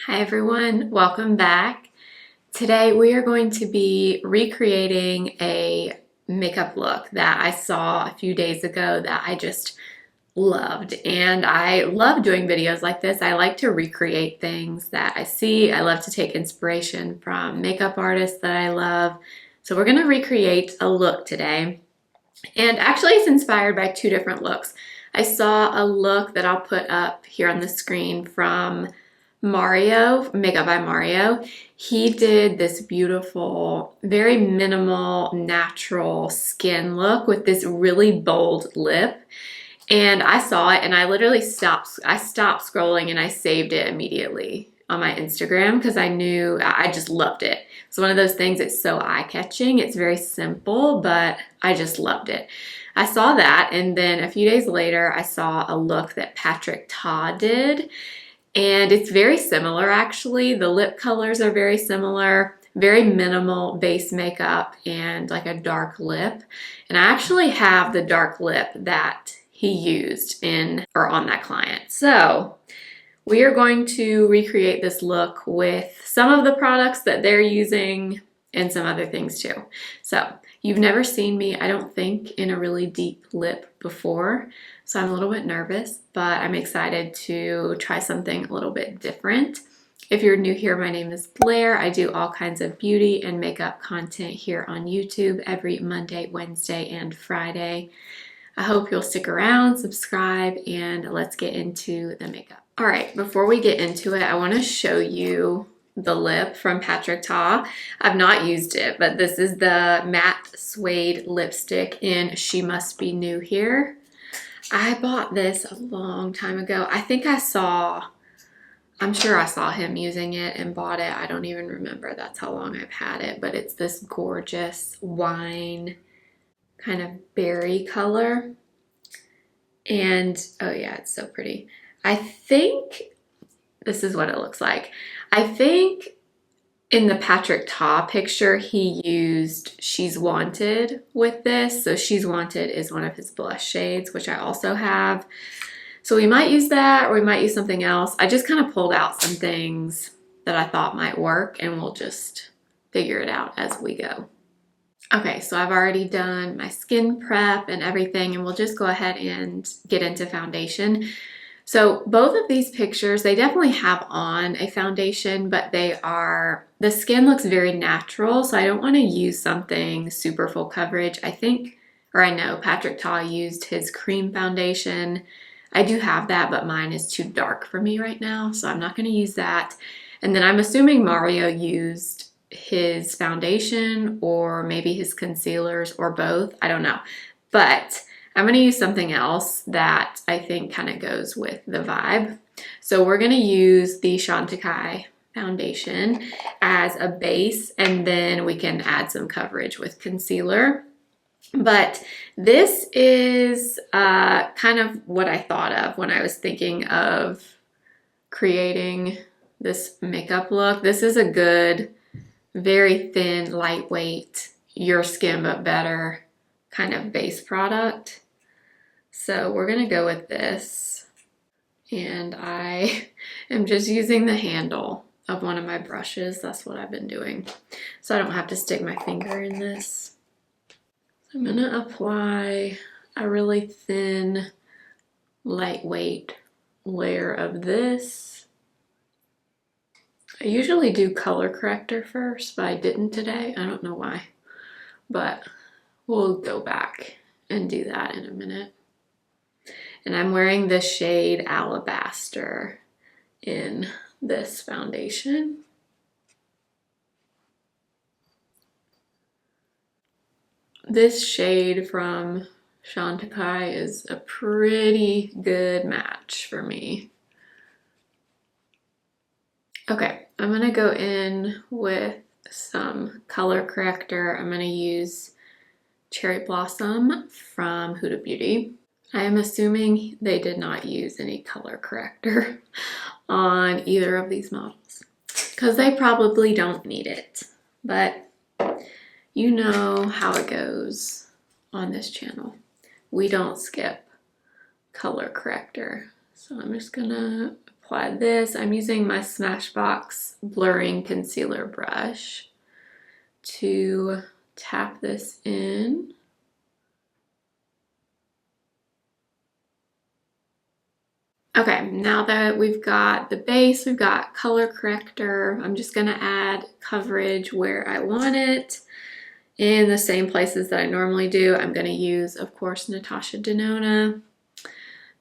Hi everyone, welcome back. Today we are going to be recreating a makeup look that I saw a few days ago that I just loved. And I love doing videos like this. I like to recreate things that I see. I love to take inspiration from makeup artists that I love. So we're gonna recreate a look today. And actually it's inspired by two different looks. I saw a look that I'll put up here on the screen from Mario, Makeup by Mario. He did this beautiful, very minimal, natural skin look with this really bold lip. And I saw it and I literally stopped scrolling and I saved it immediately on my Instagram because I just loved it. It's one of those things, it's so eye-catching. It's very simple, but I just loved it. I saw that, and then a few days later, I saw a look that Patrick Ta did. And it's very similar, actually. The lip colors are very similar, very minimal base makeup and like a dark lip. And I actually have the dark lip that he used on that client. So we are going to recreate this look with some of the products that they're using and some other things too. So you've never seen me, I don't think, in a really deep lip before. So I'm a little bit nervous, but I'm excited to try something a little bit different. If you're new here, my name is Blair. I do all kinds of beauty and makeup content here on YouTube every Monday, Wednesday, and Friday. I hope you'll stick around, subscribe, and let's get into the makeup. All right, before we get into it, I want to show you the lip from Patrick Ta. I've not used it, but this is the matte suede lipstick in She Must Be New Here. I bought this a long time ago. I'm sure I saw him using it and bought it. I don't even remember. That's how long I've had it, but it's this gorgeous wine kind of berry color. And oh yeah, it's so pretty. I think this is what it looks like. I think in the Patrick Ta picture, he used She's Wanted with this. So She's Wanted is one of his blush shades, which I also have. So we might use that or we might use something else. I just kind of pulled out some things that I thought might work and we'll just figure it out as we go. Okay, so I've already done my skin prep and everything, and we'll just go ahead and get into foundation. So both of these pictures, they definitely have on a foundation, but the skin looks very natural, so I don't want to use something super full coverage. I know Patrick Ta used his cream foundation. I do have that, but mine is too dark for me right now, so I'm not going to use that. And then I'm assuming Mario used his foundation or maybe his concealers or both. I don't know. But I'm going to use something else that I think kind of goes with the vibe. So we're going to use the Chantecaille foundation as a base, and then we can add some coverage with concealer. But this is kind of what I thought of when I was thinking of creating this makeup look. This is a good, very thin, lightweight, your skin but better kind of base product. So we're gonna go with this, and I am just using the handle of one of my brushes. That's what I've been doing, so I don't have to stick my finger in this. So I'm gonna apply a really thin, lightweight layer of this. I usually do color corrector first, but I didn't today. I don't know why, but we'll go back and do that in a minute. And I'm wearing the shade Alabaster in this foundation. This shade from Chantecaille is a pretty good match for me. Okay, I'm gonna go in with some color corrector. I'm gonna use Cherry Blossom from Huda Beauty. I am assuming they did not use any color corrector on either of these models because they probably don't need it, but you know how it goes on this channel. We don't skip color corrector. So I'm just gonna apply this, I'm using my Smashbox blurring concealer brush to tap this in. Okay, now that we've got the base, we've got color corrector, I'm just gonna add coverage where I want it in the same places that I normally do. I'm gonna use, of course, Natasha Denona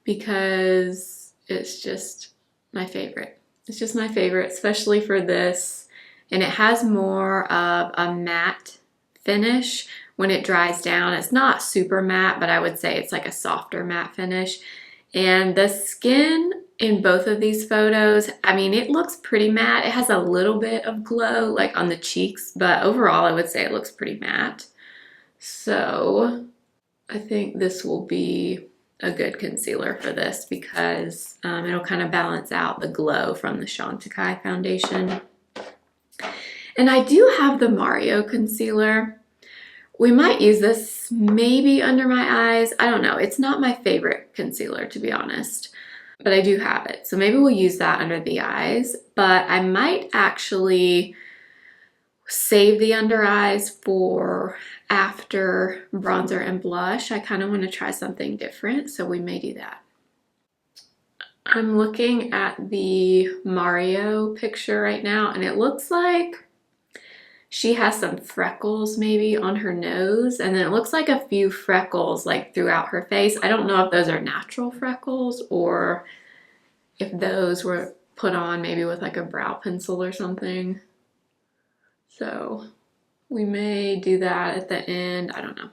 because it's just my favorite. It's just my favorite, especially for this. And it has more of a matte finish when it dries down. It's not super matte, but I would say it's like a softer matte finish. And the skin in both of these photos, I mean, it looks pretty matte. It has a little bit of glow like on the cheeks, but overall I would say it looks pretty matte. So I think this will be a good concealer for this because it'll kind of balance out the glow from the Chantecaille foundation. And I do have the Mario concealer. We might use this maybe under my eyes. I don't know. It's not my favorite concealer, to be honest, but I do have it. So maybe we'll use that under the eyes, but I might actually save the under eyes for after bronzer and blush. I kind of want to try something different, so we may do that. I'm looking at the Mario picture right now, and it looks like she has some freckles maybe on her nose, and then it looks like a few freckles like throughout her face. I don't know if those are natural freckles or if those were put on maybe with like a brow pencil or something. So we may do that at the end. I don't know.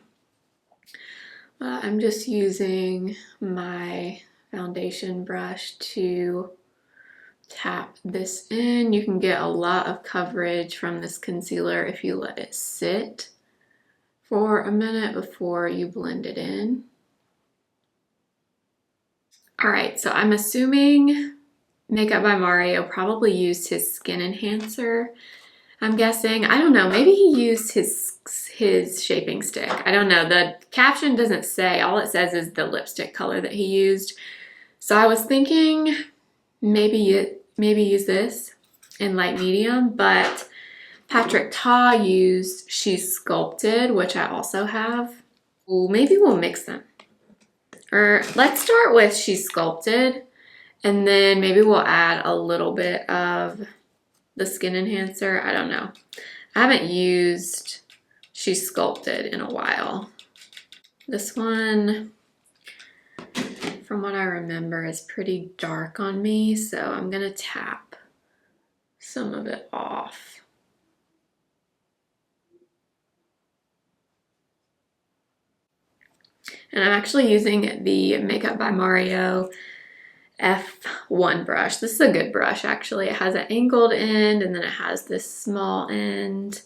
I'm just using my foundation brush to tap this in. You can get a lot of coverage from this concealer if you let it sit for a minute before you blend it in. All right, so I'm assuming Makeup by Mario probably used his skin enhancer. I'm guessing. I don't know, maybe he used his shaping stick. I don't know. The caption doesn't say. All it says is the lipstick color that he used. So I was thinking maybe use this in light medium, but Patrick Ta used She's Sculpted, which I also have. Ooh, maybe we'll mix them. Or let's start with She's Sculpted, and then maybe we'll add a little bit of the skin enhancer. I don't know. I haven't used She's Sculpted in a while. This one, from what I remember, is pretty dark on me, so I'm gonna tap some of it off. And I'm actually using the Makeup by Mario F1 brush. This is a good brush, actually. It has an angled end, and then it has this small end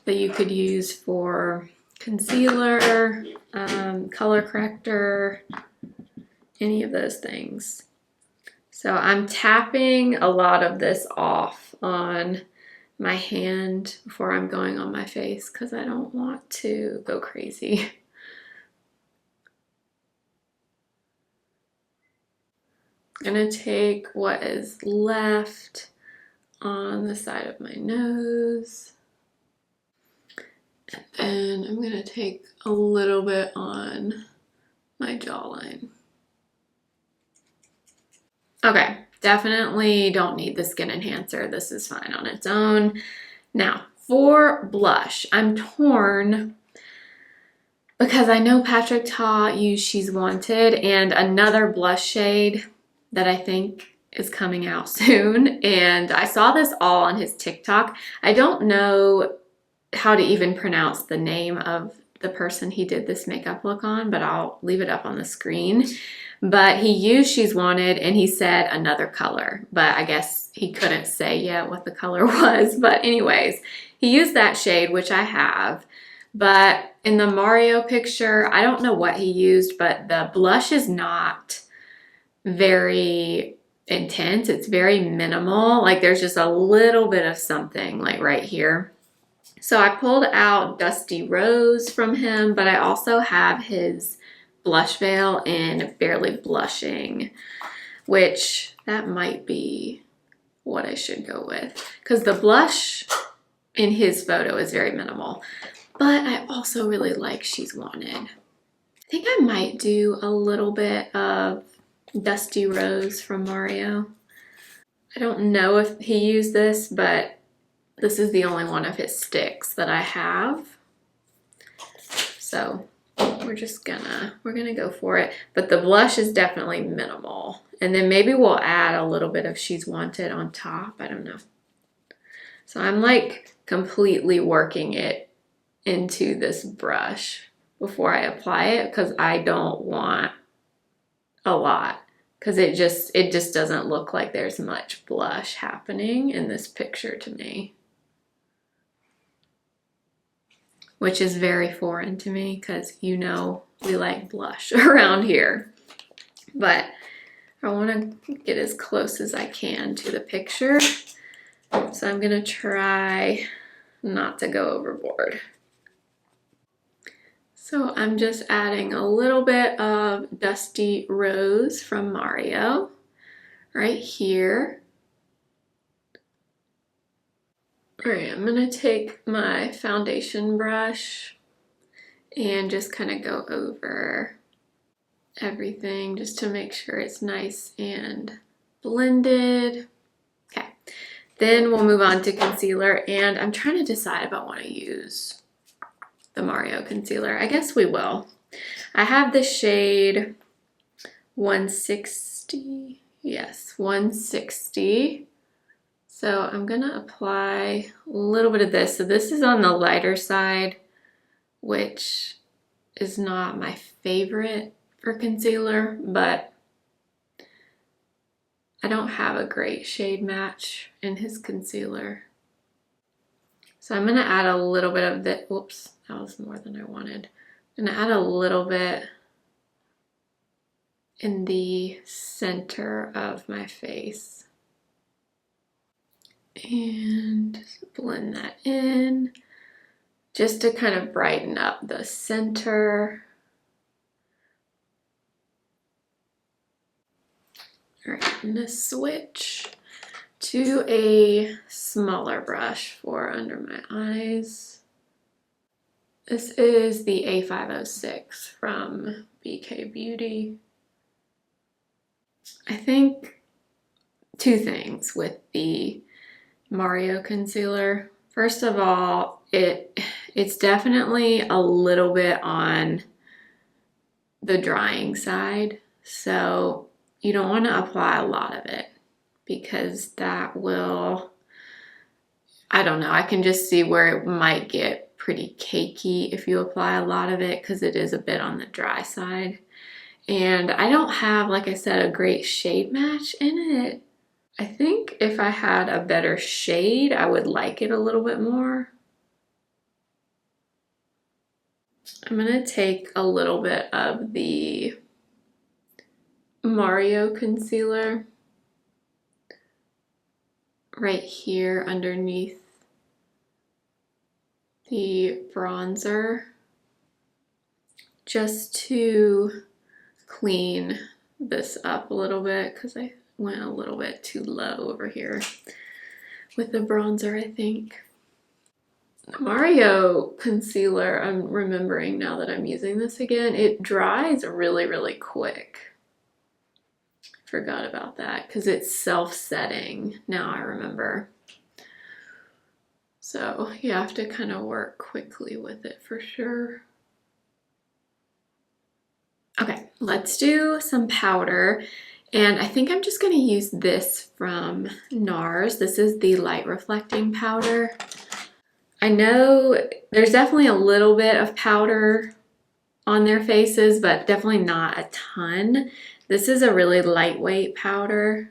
that you could use for concealer, color corrector, any of those things. So I'm tapping a lot of this off on my hand before I'm going on my face because I don't want to go crazy. I'm gonna take what is left on the side of my nose, and I'm gonna take a little bit on my jawline. Okay, definitely don't need the skin enhancer. This is fine on its own. Now, for blush, I'm torn because I know Patrick Ta used She's Wanted and another blush shade that I think is coming out soon, and I saw this all on his TikTok. I don't know how to even pronounce the name of the person he did this makeup look on, but I'll leave it up on the screen. But he used She's Wanted and he said another color, but I guess he couldn't say yet what the color was. But anyways, he used that shade, which I have. But in the Mario picture, I don't know what he used, but the blush is not very intense. It's very minimal. Like there's just a little bit of something like right here. So I pulled out Dusty Rose from him, but I also have his blush veil in Barely Blushing, which that might be what I should go with, because the blush in his photo is very minimal, but I also really like She's Wanted. I think I might do a little bit of Dusty Rose from Mario. I don't know if he used this, but this is the only one of his sticks that I have. So we're gonna go for it. But the blush is definitely minimal. And then maybe we'll add a little bit of She's Wanted on top. I don't know. So I'm like completely working it into this brush before I apply it, because I don't want a lot, because it just doesn't look like there's much blush happening in this picture to me, which is very foreign to me because you know we like blush around here. But I want to get as close as I can to the picture, so I'm gonna try not to go overboard. So I'm just adding a little bit of Dusty Rose from Mario right here. All right, I'm gonna take my foundation brush and just kind of go over everything just to make sure it's nice and blended. Okay, then we'll move on to concealer, and I'm trying to decide if I want to use the Mario concealer. I guess we will. I have the shade 160. Yes, 160. So I'm gonna apply a little bit of this. So this is on the lighter side, which is not my favorite for concealer, but I don't have a great shade match in his concealer. So I'm gonna add a little bit of the, whoops, that was more than I wanted. I'm gonna add a little bit in the center of my face. And just blend that in, just to kind of brighten up the center. All right, I'm gonna switch to a smaller brush for under my eyes. This is the A506 from BK Beauty. I think two things with the Mario concealer. First of all, it's definitely a little bit on the drying side, so you don't want to apply a lot of it, because that will, I don't know, I can just see where it might get pretty cakey if you apply a lot of it, because it is a bit on the dry side. And I don't have, like I said, a great shade match in it. I think if I had a better shade, I would like it a little bit more. I'm gonna take a little bit of the Mario concealer right here underneath the bronzer, just to clean this up a little bit, because I went a little bit too low over here with the bronzer, I think. The Mario concealer, I'm remembering now that I'm using this again, it dries really, really quick. Forgot about that, because it's self-setting, now I remember. So you have to kind of work quickly with it for sure. Okay, let's do some powder. And I think I'm just gonna use this from NARS. This is the light reflecting powder. I know there's definitely a little bit of powder on their faces, but definitely not a ton. This is a really lightweight powder,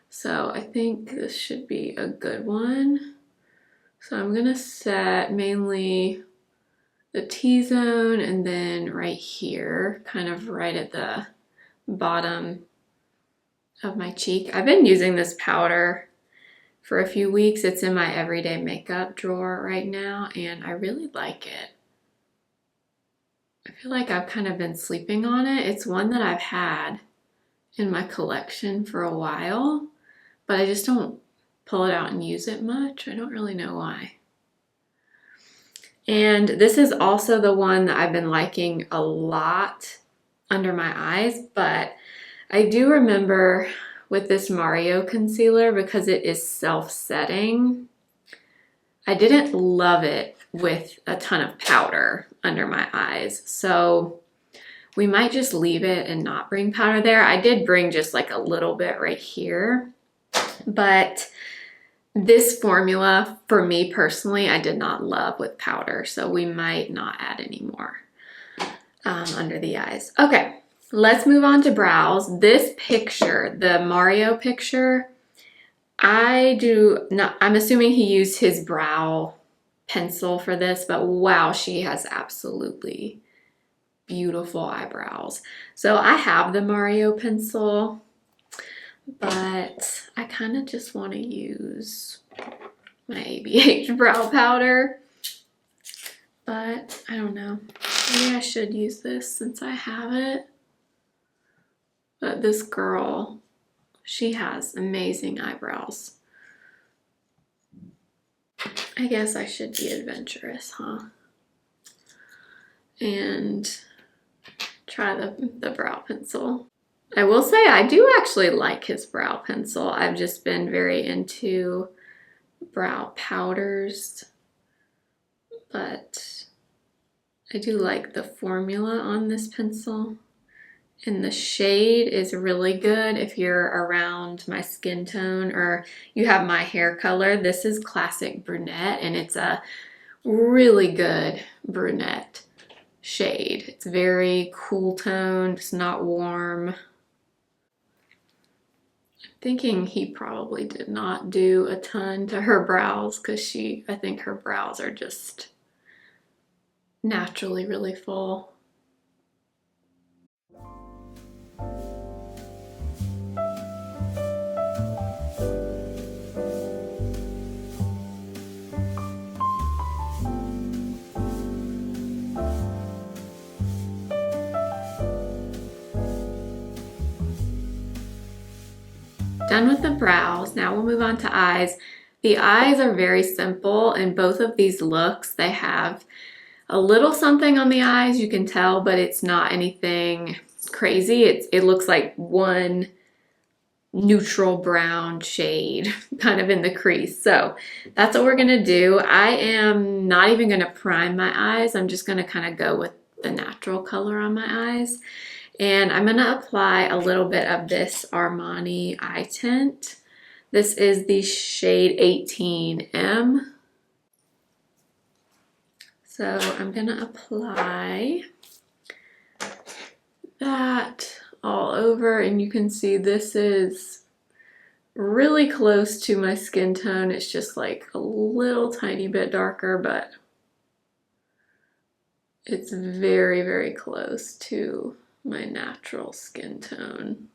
so I think this should be a good one. So I'm gonna set mainly the T-zone and then right here, kind of right at the bottom of my cheek. I've been using this powder for a few weeks. It's in my everyday makeup drawer right now, and I really like it. I feel like I've kind of been sleeping on it. It's one that I've had in my collection for a while, but I just don't pull it out and use it much. I don't really know why. And this is also the one that I've been liking a lot under my eyes, but I do remember with this Mario concealer, because it is self-setting, I didn't love it with a ton of powder under my eyes. So we might just leave it and not bring powder there. I did bring just like a little bit right here, but this formula for me personally, I did not love with powder. So we might not add any more under the eyes. Okay, let's move on to brows. This picture, the Mario picture, I'm assuming he used his brow pencil for this, but wow, she has absolutely beautiful eyebrows. So I have the Mario pencil, but I kind of just want to use my ABH brow powder, but I don't know. Maybe I should use this since I have it. But this girl, she has amazing eyebrows. I guess I should be adventurous, huh? And try the brow pencil. I will say I do actually like his brow pencil. I've just been very into brow powders, but I do like the formula on this pencil. And the shade is really good if you're around my skin tone or you have my hair color. This is Classic Brunette, and it's a really good brunette shade. It's very cool toned, it's not warm. I'm thinking he probably did not do a ton to her brows because I think her brows are just naturally really full. Done with the brows. Now we'll move on to eyes. The eyes are very simple in both of these looks. They have a little something on the eyes, you can tell, but it's not anything crazy. It looks like one neutral brown shade kind of in the crease. So that's what we're gonna do. I am not even gonna prime my eyes. I'm just gonna kind of go with the natural color on my eyes. And I'm gonna apply a little bit of this Armani eye tint. This is the shade 18M. So I'm gonna apply that all over, and you can see this is really close to my skin tone. It's just like a little tiny bit darker, but it's very, very close to my natural skin tone.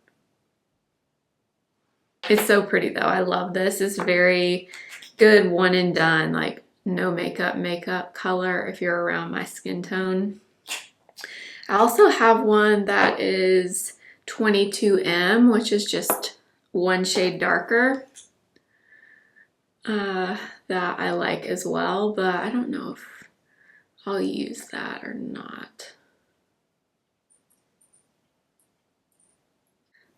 It's so pretty though. I love this. It's very good one and done, like no makeup color if you're around my skin tone. I also have one that is 22M, which is just one shade darker, that I like as well, but I don't know if I'll use that or not.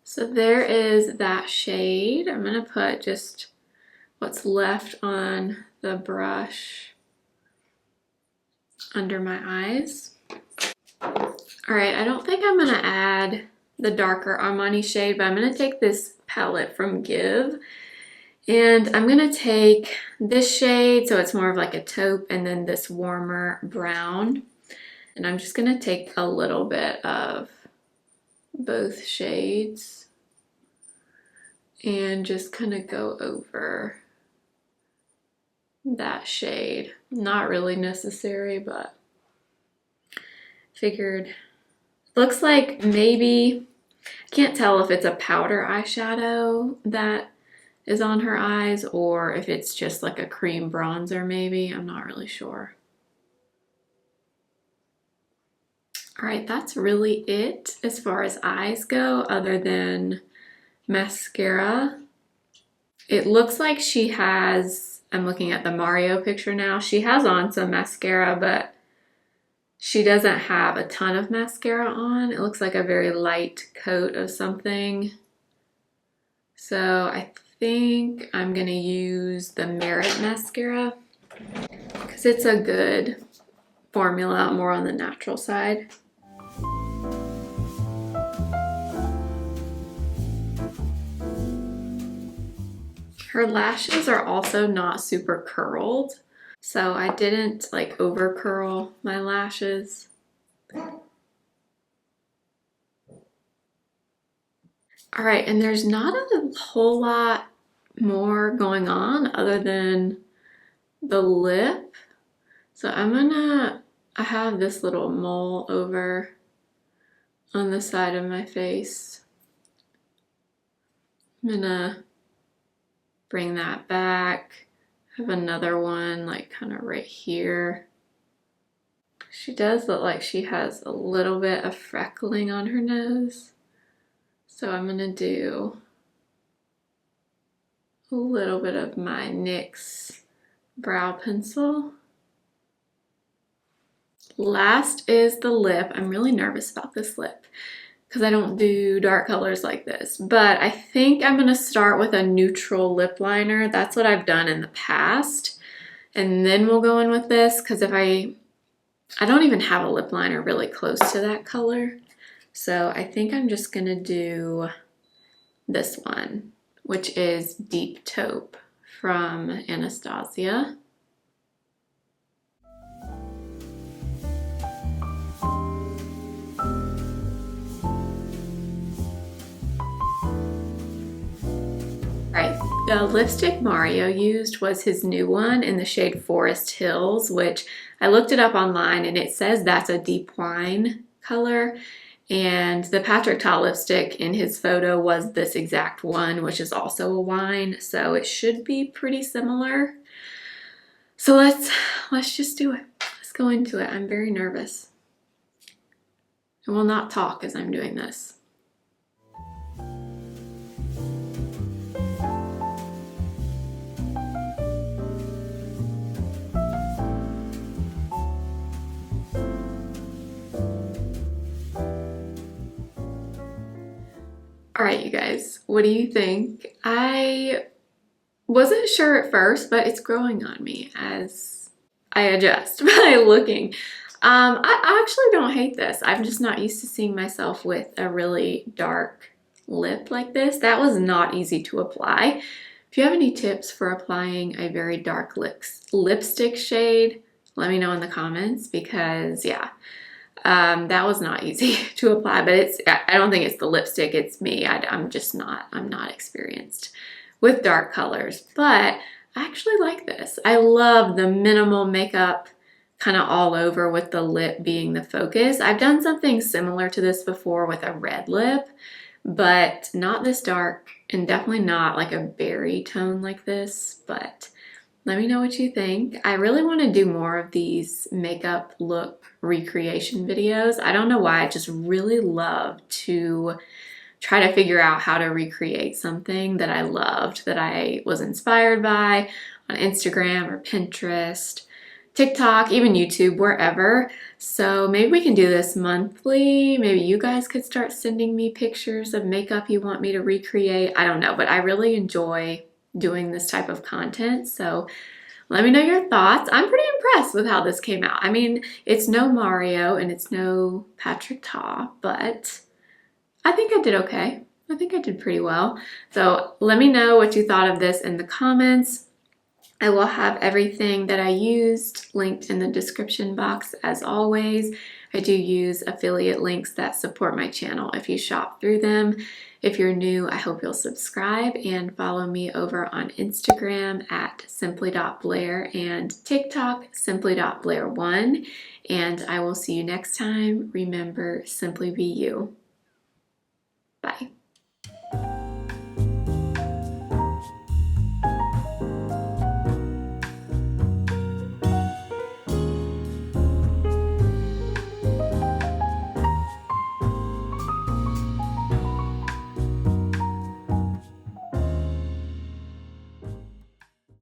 So there is that shade. I'm gonna put just what's left on the brush under my eyes. All right, I don't think I'm gonna add the darker Armani shade, but I'm gonna take this palette from Give, and I'm gonna take this shade, so it's more of like a taupe, and then this warmer brown. And I'm just gonna take a little bit of both shades and just kind of go over that shade. Not really necessary, but figured. Looks like maybe, I can't tell if it's a powder eyeshadow that is on her eyes or if it's just like a cream bronzer maybe. I'm not really sure. All right, that's really it as far as eyes go, other than mascara. It looks like she has, I'm looking at the Mario picture now, she has on some mascara, but she doesn't have a ton of mascara on. It looks like a very light coat of something. So I think I'm gonna use the Merit mascara because it's a good formula, more on the natural side. Her lashes are also not super curled, so I didn't like over curl my lashes. All right, and there's not a whole lot more going on other than the lip. So I have this little mole over on the side of my face. I'm gonna bring that back. I have another one like kind of right here. She does look like she has a little bit of freckling on her nose. So I'm gonna do a little bit of my NYX brow pencil. Last is the lip. I'm really nervous about this lip because I don't do dark colors like this, but I think I'm gonna start with a neutral lip liner. That's what I've done in the past. And then we'll go in with this because if I don't even have a lip liner really close to that color. So I think I'm just gonna do this one, which is Deep Taupe from Anastasia. The lipstick Mario used was his new one in the shade Forest Hills, which I looked it up online and it says that's a deep wine color. And the Patrick Ta lipstick in his photo was this exact one, which is also a wine. So it should be pretty similar. So let's just do it. Let's go into it. I'm very nervous. I will not talk as I'm doing this. All right, you guys, what do you think? I wasn't sure at first, but it's growing on me as I adjust by looking. I actually don't hate this. I'm just not used to seeing myself with a really dark lip like this. That was not easy to apply. If you have any tips for applying a very dark lipstick shade, let me know in the comments because yeah, that was not easy to apply, but I don't think it's the lipstick, it's me. I'm not experienced with dark colors, but I actually like this. I love the minimal makeup kind of all over with the lip being the focus. I've done something similar to this before with a red lip, but not this dark and definitely not like a berry tone like this, but let me know what you think. I really want to do more of these makeup look recreation videos. I don't know why, I just really love to try to figure out how to recreate something that I loved, that I was inspired by on Instagram or Pinterest, TikTok, even YouTube, wherever. So maybe we can do this monthly. Maybe you guys could start sending me pictures of makeup you want me to recreate. I don't know, but I really enjoy doing this type of content. So let me know your thoughts. I'm pretty impressed with how this came out. I mean, it's no Mario and it's no Patrick Ta, but I think I did okay. I think I did pretty well. So let me know what you thought of this in the comments. I will have everything that I used linked in the description box as always. I do use affiliate links that support my channel if you shop through them. If you're new, I hope you'll subscribe and follow me over on Instagram at simply.blair and TikTok simply.blair1. And I will see you next time. Remember, simply be you. Bye.